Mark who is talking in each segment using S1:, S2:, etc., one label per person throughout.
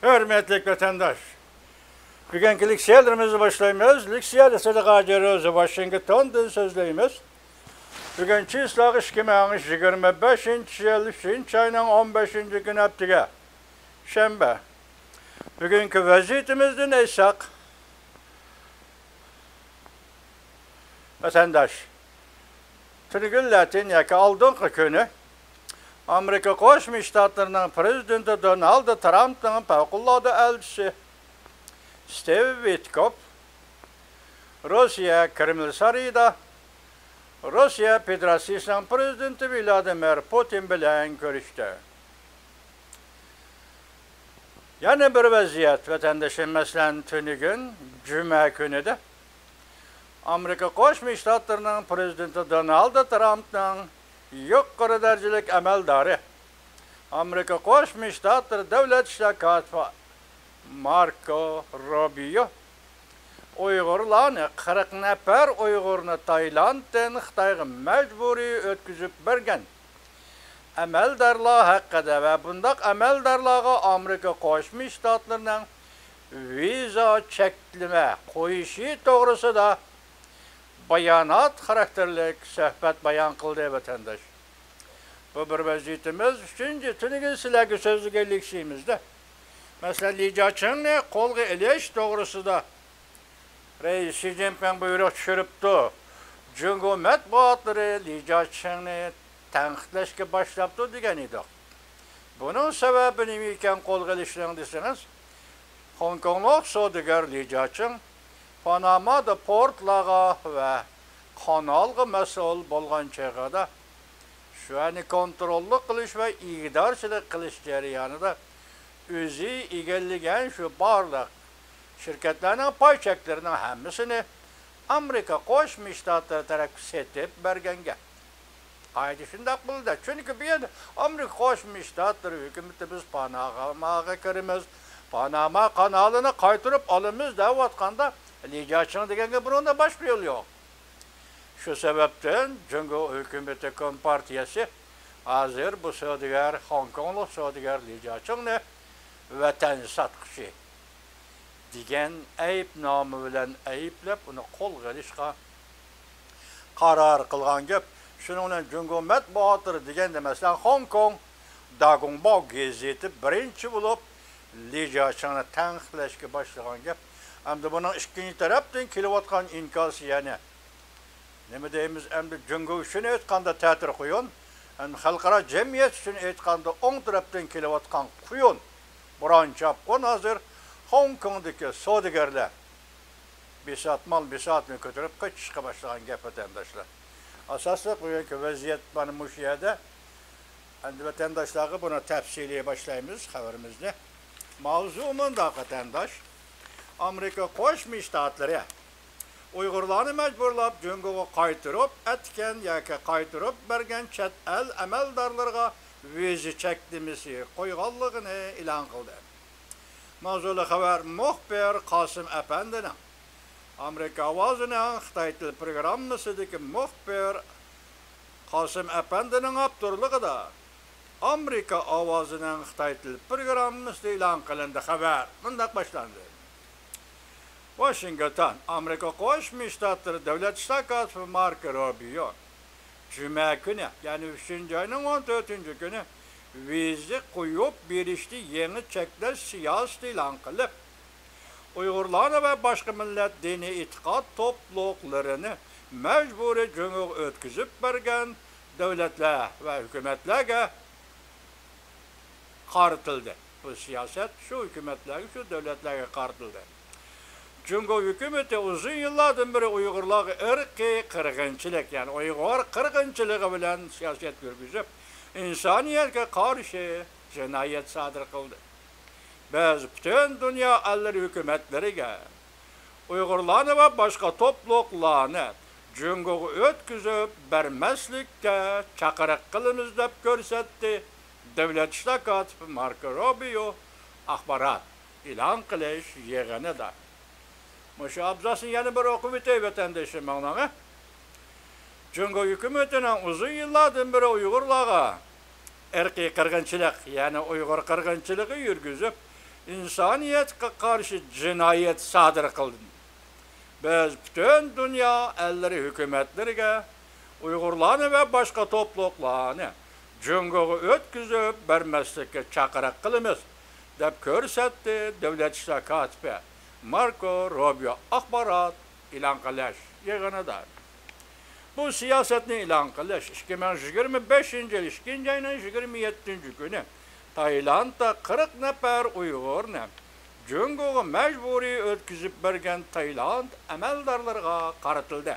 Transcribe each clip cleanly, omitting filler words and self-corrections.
S1: Hürmetli vatandaş, bugünkü leksiyalarımızı başlayımız. Leksiyada Sıdıqacı Washington'dan sözleyimiz. Bugünkü ıslaq 2025 yıl 3. ayının 15. gün haftiga, şembe. Bugünkü vaziyetimizden eysaq, vatandaş, Türgüllatin yaki aldığın günü, Amerika Qo'shma Shtatlarining prezidenti Donald Trumpning favqulodda elchisi Steve Witkoff Rossiya Kreml sarayida Rossiya Federatsiyasining prezidenti Vladimir Putin bilan ko'rishdi. Yana bir vaziyat vatandaşım masalan tunigun juma kunida Amerika Qo'shma Shtatlarining prezidenti Donald Trumpning yuqori darajalik amaldori Amerika Qo'shma Shtatlari davlat ishlar katibi Marco Rubio Uyg'urlarni 40 nafar Uyg'urni Tailanddan Xitoyga majburiy o'tkazib bergan amaldorlar haqida va bundaq amaldorlarga Amerika Qo'shma Shtatlarining viza cheklama qo'yishi to'g'risida bayonot xarakterlik suhbat bayon qildi vatandaş. Bu bir vaziyetimiz. Üçüncü tunigun sizlarga so'zlaganligimizda. Masalan, Lijachingni qo'lga ilish to'g'risida Reis Xi Jinping buyruq tushiribdi. Jungo matbuotlari Lijachingni tanqidlashga boshlabdi degan edi. Buning sababi nima ekan qo'lga ilishning desangiz, Hong Konglik savdogar Lijaching Panamada portlarga va kanalga mas'ul bo'lgan chog'ida shuani kontrolli qilish va ig'dorchilik qilish jarayonida o'zi egallagan shu barliq shirkatlarning pay cheklarining hammasini Amerika Qo'shma Shtatlari tarafga setib berganga. Qayda shunday bo'ldi. Chunki bu yerda Amerika Qo'shma Shtatlari hukumati biz Panamaga kiramiz, Panama kanalini qaytarib olamiz deyotganda Lijaching deganga bironda boshqa yo'l yo'q. Shu sababdan Jungo hukumati kompartiyasi hozir bu savdogar Hong Konglik savdogar Lijachingni vatan sotqichi degan aybnomi bilan ayblab uni qo'lga olishga qaror qilgan gap. Shuning bilan Jungo matbuotlari deganda masalan Hong Kong Dagongbao gazeti birinchi bo'lib Lijachingni tanqidlashga boshlagan gap. Hamda bunun ikkinchi tarafdan kelayotgan inkosi yana nima deymiz, hamda Jungo uchun aytganda ta'tir quyun, ham xalqaro jamiyat uchun aytganda o'ng tarafdan kelayotgan quyun biron chapqon hozir Hong Kongdagi savdogarlar bisotni ko'tarib qochishga boshlagan gap vatandoshlar. Asosli bugungi vaziyat mana shu yerda. Endi vatandoshlarga buni tafsiliy boshlaymiz xabarimizni. Mavzu munda vatandosh Amerika Qo'shma Shtatlari Uyg'urlarni majburlab Jungoga qaytirib atgan yoki qaytirib bergan chet el amaldorlarga viza cheklimasi qo'yganligini e'lon qildi. Mavzuli xabar muxbir Qosim apandining Amerika ovozining Xitoy til programmasidagi muxbir Qosim apandining avtorligida Amerika ovozining Xitoy til programmasida e'lon qilindi xabar. Bunday boshlandi. Washington, Amerika Qo'shma Shtatlari davlat ishlar katibi Marco Rubio juma kuni, ya'ni 3-oyning 14-kuni viza qo'yib berishni yangi cheklash siyosati e'lon qilib, Uyg'urlarni va boshqa millat diniy e'tiqod to'pluqlarini majburiy jungoga o'tkazib bergan davlatlar va hukumatlarga qaratildi. Bu siyosat shu hukumatlarga, shu davlatlarga qaratildi. Jungo hukumati uzun yillardan beri Uyg'urlarga irqiy qirg'inchilik, ya'ni Uyg'ur qirg'inchiligi bilan siyosat yurgizib, insoniyatga qarshi jinoyat sodir qildi. Biz butun dunyo allari hukumatlariga Uyg'urlarni va boshqa to'pluqlarni Jungoga o'tkazib bermaslikka chaqiriq qilamiz deb ko'rsatdi davlat ishlar katibi Marco Rubio axborot e'lon qilish yig'inida. Mushu abzasini yana bir o'qib o'tay vatandoshim ma'noga. Jungo hukumatining uzun yillardan beri Uyg'urlarga irqiy qirg'inchilik, ya'ni Uyg'ur qirg'inchiligi yurgizib, insoniyatga qarshi jinoyat sodir qildi. Biz bütün dünya elleri hükümetleriga Uyg'urlarni va boshqa to'pluqlarni jungoga o'tkazib bermaslikka chaqiriq qilamiz deb ko'rsatdi davlat ishlar kotibi Marco Rubio axborot e'lon qilish yig'inida. Bu siyosatni e'lon qilish 2025-yil 2-oyning 27-kuni Taylandda 40 nafar Uyg'urni jungoga majburiy o'tkazib bergan Tayland amaldorlariga qaratildi.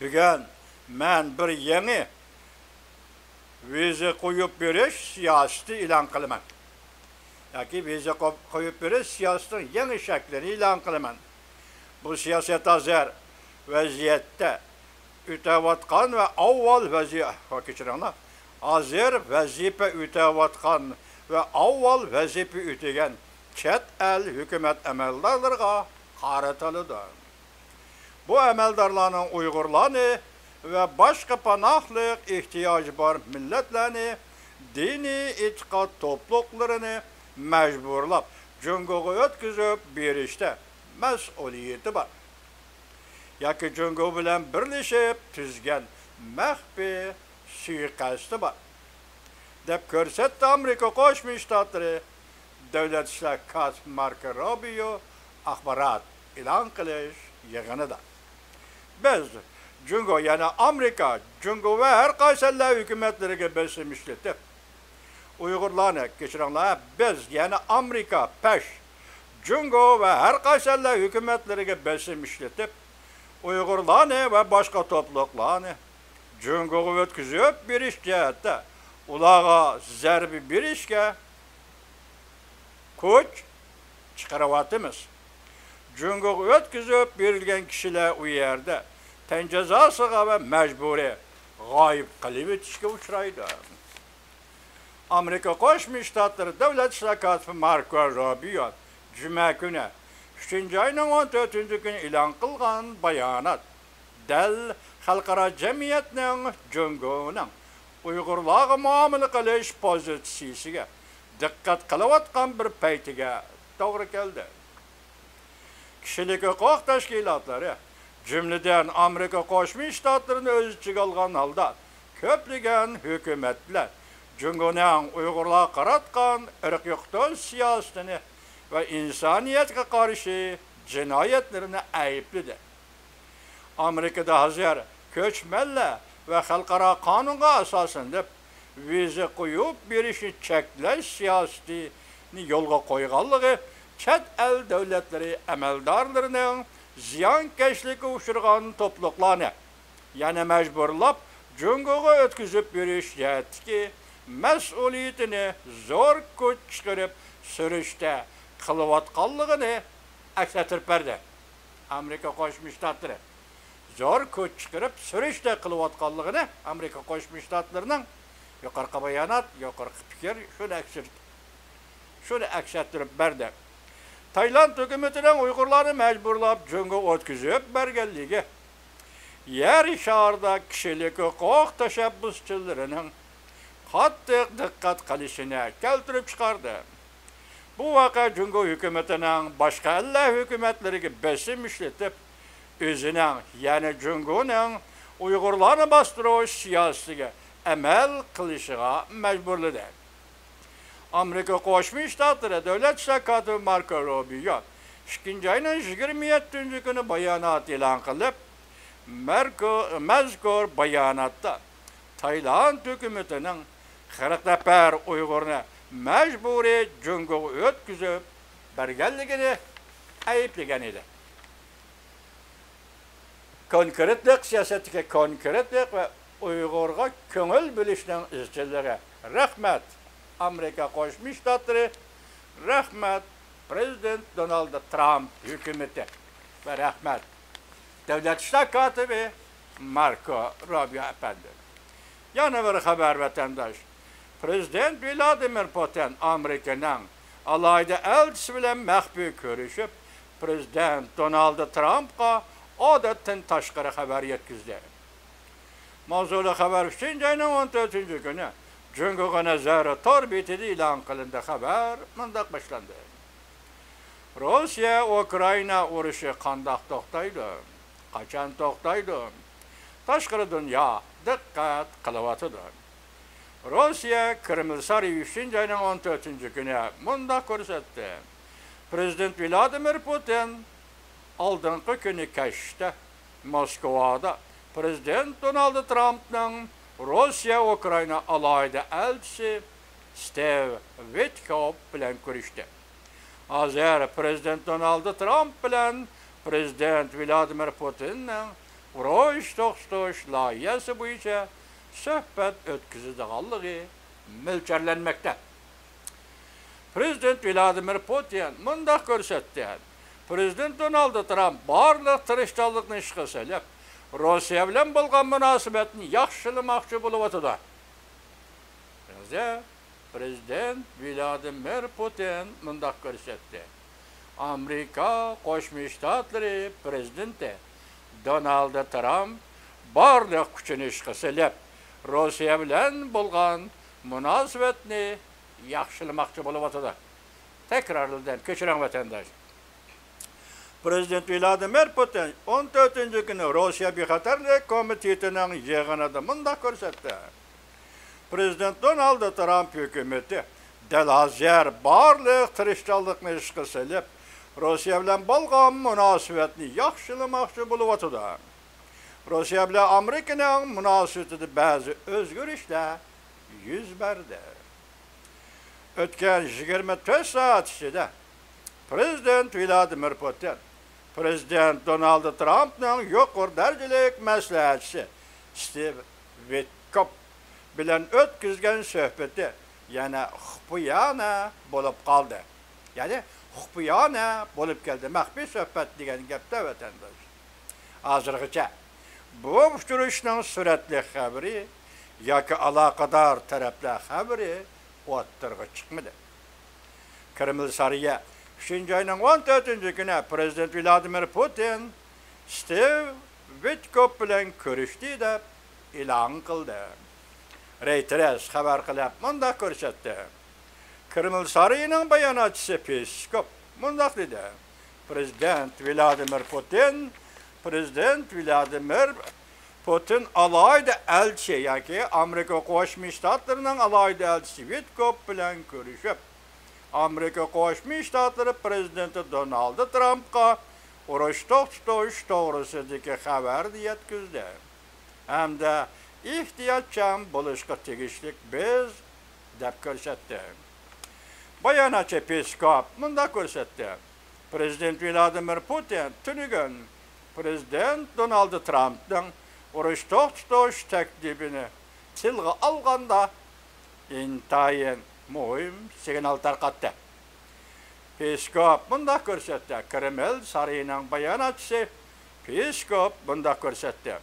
S1: Bugun men bir yangi viza qo'yib berish siyosati e'lon qilaman. Yoki viza qo'yib berish siyosatining yangi shaklini e'lon qilaman. Bu siyosat hozir vaziyatda o'tayotgan va avval hozir vazifa o'tayotgan va avval vazifa o'tagan chet el hukumat amaldorlariga qaratiladi. Bu amaldorlarning Uyg'urlarni va boshqa panohlik ehtiyoji bor millatlarni diniy e'tiqod to'pluqlarini majburlab jungoga o'tkazib berishda mas'uliyati bor. Yoki jungo bilan birlashib tuzgan maxfiy suiqasdi bor deb ko'rsatdi Amerika Qo'shma Shtatlari davlat ishlar kotibi Marco Rubio axborot e'lon qilish yig'inida. Biz jungo, ya'ni Amerika jungo va har qaysi hukumatlariga bosim ishlatib Uyg'urlarni kechiringlar, biz ya'ni Amerika pesh jungo va har qaysi hukumatlariga bosim ishlatib Uyg'urlarni va boshqa to'pluqlarni jungoga o'tkazib berish jihatda ularga zarba berishga kuch chiqaryapmiz. Jungoga o'tkazib berilgan kishilar u yerda tan jazosiga va majburiy g'oyib qilib o'tishga uchraydi. Amerika Qo'shma Shtatlari davlat ishlar kotibi Marco Rubio juma kuni 3-oyning 14-kuni e'lon qilgan bayonot dal xalqaro jamiyatning jungoning Uyg'urlarga muomala qilish pozitsiyasiga diqqat qilayotgan bir paytiga to'g'ri keldi. Kishilik huquq tashkilotlari, jumladan Amerika Qo'shma Shtatlarini o'z ichiga olgan holda ko'plagan hukumatlar jungoning Uyg'urlarga qaratgan irq yo'qotish siyosatini va insoniyatga qarshi jinoyatlarini aybladi. Amerikada hozir ko'chmanlar va xalqaro qonunga asosan deb viza qo'yib berishni cheklash siyosatini yo'lga qo'yganligi chet el davlatlari amaldorlarining ziyonkashlikka uchragan to'pluqlarni yana majburlab jungoga o'tkazib berish jihatdagi mas'uliyatini zo'r kuch chiqarib surishda qilayotganligini aksatib berdi. Amerika Qo'shma Shtatlari zo'r kuch chiqarib surishda qilayotganligini Amerika Qo'shma Shtatlarining yuqorqi bayonot, yuqorqi fikr shuni aksatib berdi. Tayland hukumatining Uyg'urlarni majburlab jungoga o'tkazib berganligi yer sharida kishilik huquq tashabbuschilarining qattiq diqqat qilishini keltirib chiqardi. Bu voqea jungo hukumatining boshqa el hukumatlariga bosim ishlatib, o'zining, ya'ni jungoning Uyg'urlarni bostirish siyosatiga amal qilishiga majburladi. Amerika Qo'shma Shtatlari davlat ishlar kotibi Marco Rubio 2-oyning 27-kuni bayonot e'lon qilib, mazkur bayonotda Tayland hukumatining 40 nafar Uyg'urni majburiy jungoga o'tkazib berganligini ayblagan edi. Konkretlik siyosatiga konkretlik va Uyg'urga ko'ngil bo'lishning izchilligi. Rahmat Amerika Qo'shma Shtatlari, rahmat Prezident Donald Trump hukumati va rahmat davlat ishlar kotibi Marco Rubio efendi. Yana bir xabar vatandosh. Prezident Vladimir Putin Amerikaning alayda elchisi bilan maxfiy ko'rishib, Prezident Donald Trumpga odatdan tashqari xabar yetkazdi. Mavzuli xabar 3-oyning 14-kuni Cüngü nazarı tor bitidi ilan kılındı haber mındak başlandı. Rusya-Ukrayna uruşu qandaq toqtaydı, qaçan toqtaydı. Taşqırı dünya dikkat qılıvatıdı. Rusya Kreml Sarayı 3. ayının 14. günü mundaq ko'rsatdi. Prezident Vladimir Putin aldınqı günü keşte Moskovada Prezident Donald Trump'ның Rusya-Ukrayna alayda elçisi Steve Witkoff bilen görüştü. Hazır Prezident Donald Trump bilen Prezident Vladimir Putin'nin uruş to'xtatish loyihasi bo'yicha suhbat o'tkazadiganligi mo'ljallanmoqda. Prezident Vladimir Putin mundaq ko'rsatdi. Prezident Donald Trump barliq tirishchilikni ishga solib, Rossiya bilan bo'lgan munosabatni yaxshilamoqchi bo'lyapti. Prezident Vladimir Putin mundaq ko'rsatdi. Amerika Qo'shma Shtatlari prezidenti Donald Trump barliq kuchini ishga solib, Rossiya bilan bo'lgan munosabatni yaxshilamoqchi bo'lyapti. Takrorladim, kechiring vatandosh. Prezident Vladimir Putin 14. günü Rusya Bexatarlik Komitetining yig'inida mundaq ko'rsatdi. Prezident Donald Trump hükümeti delazyer barliq tirishchilikni ishga solib, Rusya bilan bo'lgan munosabatni yaxshilamoqchi bo'lyapti. Rusya bilan Amerikaning munosabatida ba'zi o'zgarishlar yuz berdi. O'tgan 24 soat ichida Prezident Vladimir Putin Prezident Donald Trump'ның yuqori darajalik maslahatchisi Steve Witkoff bilan o'tkazgan suhbati yana xufiyona bo'lib qoldi. Ya'ni xufiyona bo'lib keldi. Maxfiy suhbat degan gapda vatandosh. Hozirgacha bu uchrashuvning suratli xabari yoki aloqador taraflar xabari o'ttirg'i chiqmadi. Kreml Sarayı 3. ayının 14. günü Prezident Vladimir Putin Steve Witkoff bilan ko'rishdi deb e'lon qildi. Reuters xabar qilib mundaq ko'rsatdi. Kreml Sarayıning bayonotchisi Peskov mundaq dedi. Prezident Vladimir Putin alayda elçi yoki Amerika Qo'shma Shtatlarining alayda elchisi Witkoff bilan ko'rishib, Amerika Qo'shma Shtatlari prezidenti Donald Trump'ga urush to'xtatish to'g'risidagi xabarni yetkazdi. Hamda ehtiyotchan bo'lishga tegishli biz deb ko'rsatdi. Bayonotchi Peskov mundaq ko'rsatdi. Prezident Vladimir Putin tunugun Prezident Donald Trump'ning urush to'xtatish taklifini tilga olganda intayin muhim signal tarqatdi. Peskov mundaq ko'rsatdi. Kreml Sarayıning bayonotchisi Peskov mundaq ko'rsatdi.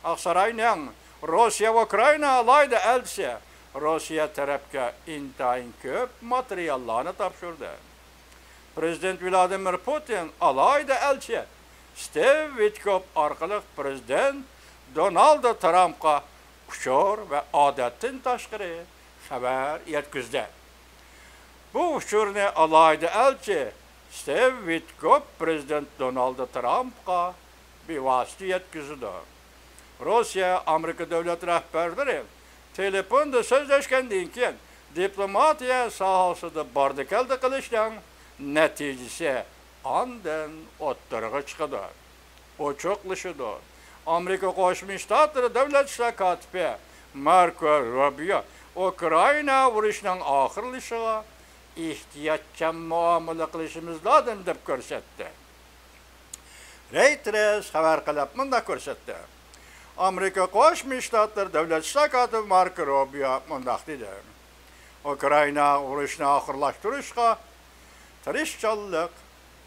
S1: Aqsarayning Rusya-Ukrayna alayda elchisi Rusya tarafga intayin ko'p materiallarni topshirdi. Prezident Vladimir Putin alayda elchi Steve Witkoff orqali Prezident Donald Trump'ga ushur va odatdan tashqari xabar yetkazdi. Bu ushurni alayda elchi Steve Witkoff Prezident Donald Trump'ga bevosita yetkazdi. Rusya Amerika davlat rahbarlari telefonda so'zlashgandan keyin diplomatiya sohasida bordi-keldi qilishdan natijasi ondan o'ttirg'i chiqadi. Ochiqlashadi. Amerika Qo'shma Shtatlari davlat ishlar kotibi Marco Rubio Ukrayna urushining oxirlashiga ehtiyotchan muomala qilishimiz lozim deb ko'rsatdi. Reuters xabar qilib mundaq ko'rsatdi. Amerika Qo'shma Shtatlari davlat ishlar kotibi Marco Rubio mundaq dedi. Ukrayna urushini oxirlashtirishga tirishchilik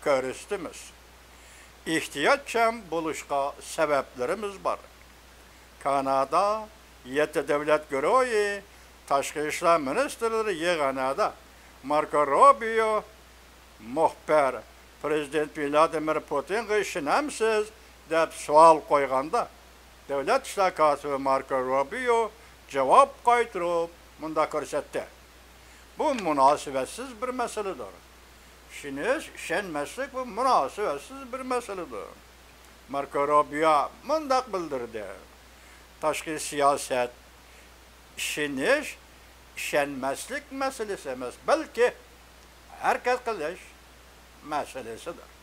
S1: ko'rsatamiz. Ehtiyotchan bo'lishga sabablarimiz bor. Kanada 7 davlat guruhi tashqi ishlar ministrlari yig'inida Marco Rubio muxbir Prezident Vladimir Putinga ishonamsiz deb savol qo'yganda davlat ishlar kotibi Marco Rubio javob qaytarib Munda ko'rsatdi. Bu münasibetsiz bir meseledir. İşiniz, işenmezlik bu münasibetsiz bir meseledir. Marco Rubio mundaq bildirdi. Tashqi siyoset işiniz, işenmezlik meselesi emas, balki harakat qilish meselesidir.